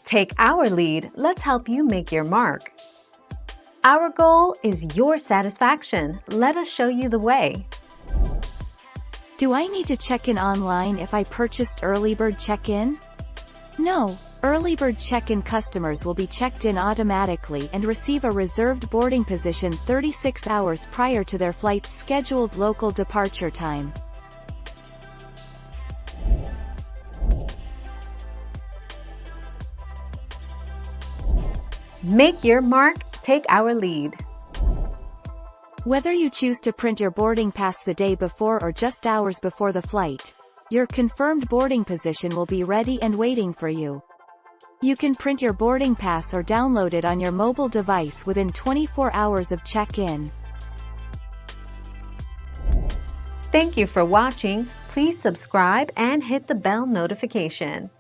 Take our lead, let's help you make your mark. Our goal is your satisfaction. Let us show you the way. Do I need to check in online if I purchased early bird check-in? No, early bird check-in customers will be checked in automatically and receive a reserved boarding position 36 hours prior to their flight's scheduled local departure time. Make your mark, take our lead. Whether you choose to print your boarding pass the day before or just hours before the flight, your confirmed boarding position will be ready and waiting for you. You can print your boarding pass or download it on your mobile device within 24 hours of check-in. Thank you for watching. Please subscribe and hit the bell notification.